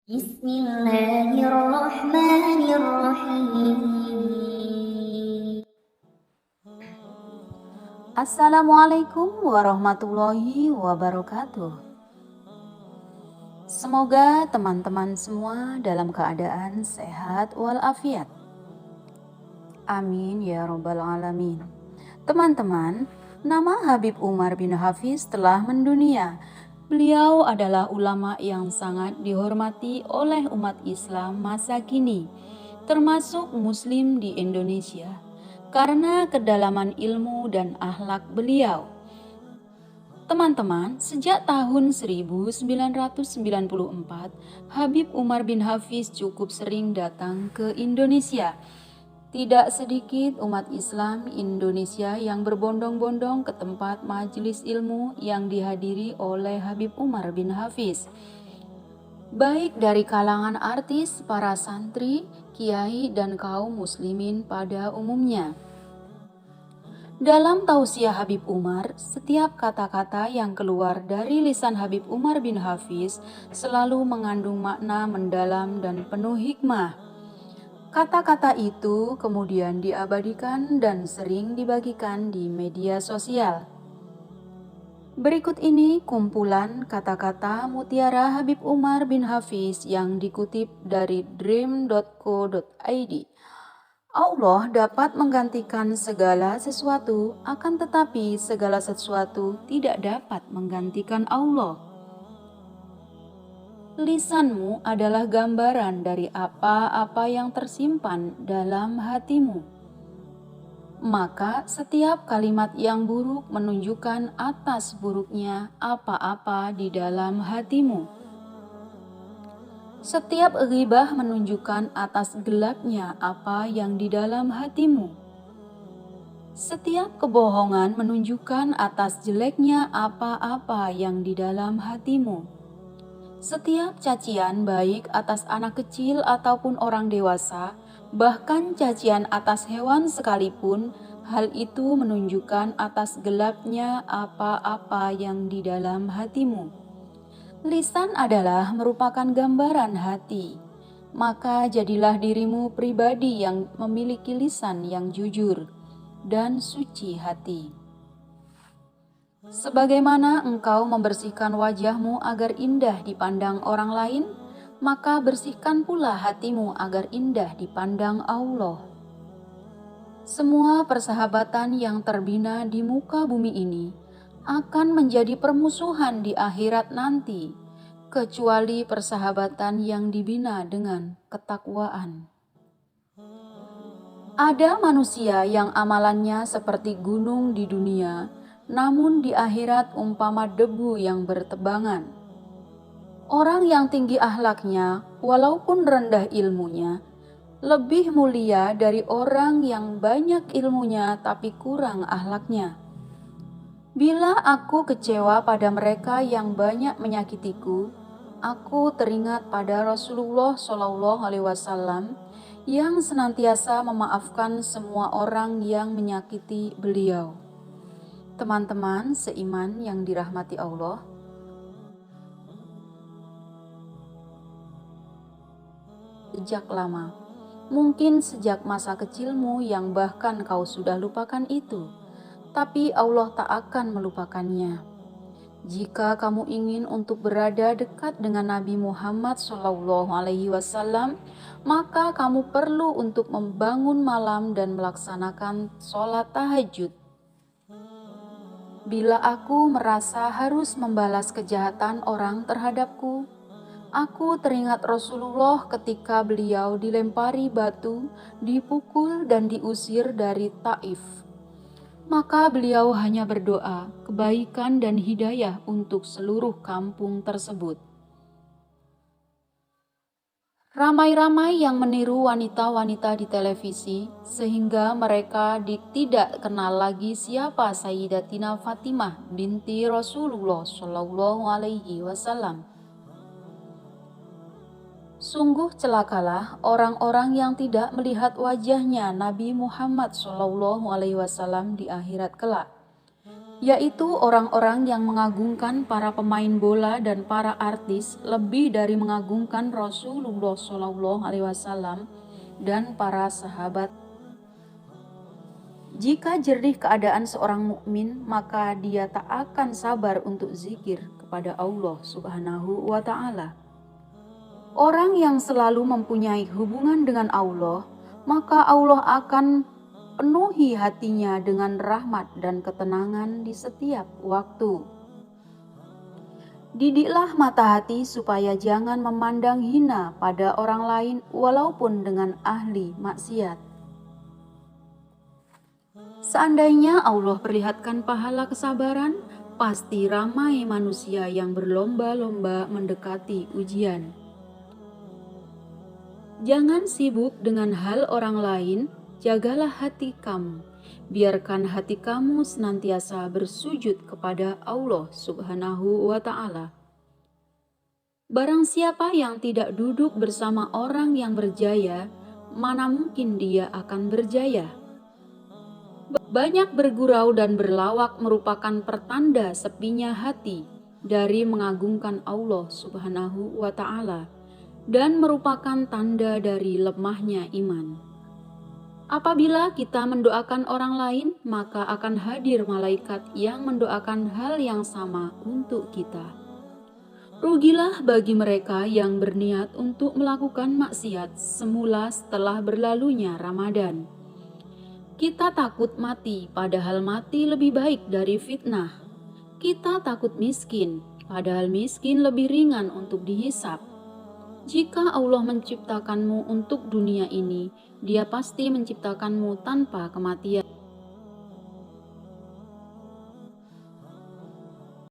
Bismillahirrahmanirrahim. Assalamualaikum warahmatullahi wabarakatuh. Semoga teman-teman semua dalam keadaan sehat walafiat. Amin ya robbal alamin. Teman-teman, nama Habib Umar bin Hafiz telah mendunia. Beliau adalah ulama yang sangat dihormati oleh umat Islam masa kini, termasuk Muslim di Indonesia, karena kedalaman ilmu dan akhlak beliau. Teman-teman, sejak tahun 1994, Habib Umar bin Hafiz cukup sering datang ke Indonesia. Tidak sedikit umat Islam Indonesia yang berbondong-bondong ke tempat majelis ilmu yang dihadiri oleh Habib Umar bin Hafiz. Baik dari kalangan artis, para santri, kiai, dan kaum muslimin pada umumnya. Dalam tausiah Habib Umar, setiap kata-kata yang keluar dari lisan Habib Umar bin Hafiz selalu mengandung makna mendalam dan penuh hikmah. Kata-kata itu kemudian diabadikan dan sering dibagikan di media sosial. Berikut ini kumpulan kata-kata mutiara Habib Umar bin Hafiz yang dikutip dari dream.co.id. Allah dapat menggantikan segala sesuatu, akan tetapi segala sesuatu tidak dapat menggantikan Allah. Lisanmu adalah gambaran dari apa-apa yang tersimpan dalam hatimu. Maka setiap kalimat yang buruk menunjukkan atas buruknya apa-apa di dalam hatimu. Setiap ghibah menunjukkan atas gelapnya apa yang di dalam hatimu. Setiap kebohongan menunjukkan atas jeleknya apa-apa yang di dalam hatimu. Setiap cacian baik atas anak kecil ataupun orang dewasa, bahkan cacian atas hewan sekalipun, hal itu menunjukkan atas gelapnya apa-apa yang di dalam hatimu. Lisan adalah merupakan gambaran hati, maka jadilah dirimu pribadi yang memiliki lisan yang jujur dan suci hati. Sebagaimana engkau membersihkan wajahmu agar indah dipandang orang lain, maka bersihkan pula hatimu agar indah dipandang Allah. Semua persahabatan yang terbina di muka bumi ini akan menjadi permusuhan di akhirat nanti, kecuali persahabatan yang dibina dengan ketakwaan. Ada manusia yang amalannya seperti gunung di dunia, namun di akhirat umpama debu yang bertebangan. Orang yang tinggi akhlaknya, walaupun rendah ilmunya, lebih mulia dari orang yang banyak ilmunya tapi kurang akhlaknya. Bila aku kecewa pada mereka yang banyak menyakitiku, aku teringat pada Rasulullah SAW yang senantiasa memaafkan semua orang yang menyakiti beliau. Teman-teman seiman yang dirahmati Allah, sejak lama, mungkin sejak masa kecilmu yang bahkan kau sudah lupakan itu, tapi Allah tak akan melupakannya. Jika kamu ingin untuk berada dekat dengan Nabi Muhammad SAW, maka kamu perlu untuk membangun malam dan melaksanakan sholat tahajud. Bila aku merasa harus membalas kejahatan orang terhadapku, aku teringat Rasulullah ketika beliau dilempari batu, dipukul dan diusir dari Taif. Maka beliau hanya berdoa kebaikan dan hidayah untuk seluruh kampung tersebut. Ramai-ramai yang meniru wanita-wanita di televisi sehingga mereka tidak kenal lagi siapa Sayyidatina Fatimah binti Rasulullah SAW. Sungguh celakalah orang-orang yang tidak melihat wajahnya Nabi Muhammad SAW di akhirat kelak, yaitu orang-orang yang mengagungkan para pemain bola dan para artis lebih dari mengagungkan Rasulullah SAW dan para sahabat. Jika jernih keadaan seorang mukmin, maka dia tak akan sabar untuk zikir kepada Allah Subhanahu wa Ta'ala. Orang yang selalu mempunyai hubungan dengan Allah, maka Allah akan penuhi hatinya dengan rahmat dan ketenangan di setiap waktu. Didiklah mata hati supaya jangan memandang hina pada orang lain walaupun dengan ahli maksiat. Seandainya Allah perlihatkan pahala kesabaran, pasti ramai manusia yang berlomba-lomba mendekati ujian. Jangan sibuk dengan hal orang lain, jagalah hati kamu. Biarkan hati kamu senantiasa bersujud kepada Allah Subhanahu wa Ta'ala. Barang siapa yang tidak duduk bersama orang yang berjaya, mana mungkin dia akan berjaya? Banyak bergurau dan berlawak merupakan pertanda sepinya hati dari mengagungkan Allah Subhanahu wa Ta'ala dan merupakan tanda dari lemahnya iman. Apabila kita mendoakan orang lain, maka akan hadir malaikat yang mendoakan hal yang sama untuk kita. Rugilah bagi mereka yang berniat untuk melakukan maksiat semula setelah berlalunya Ramadan. Kita takut mati, padahal mati lebih baik dari fitnah. Kita takut miskin, padahal miskin lebih ringan untuk dihisap. Jika Allah menciptakanmu untuk dunia ini, Dia pasti menciptakanmu tanpa kematian.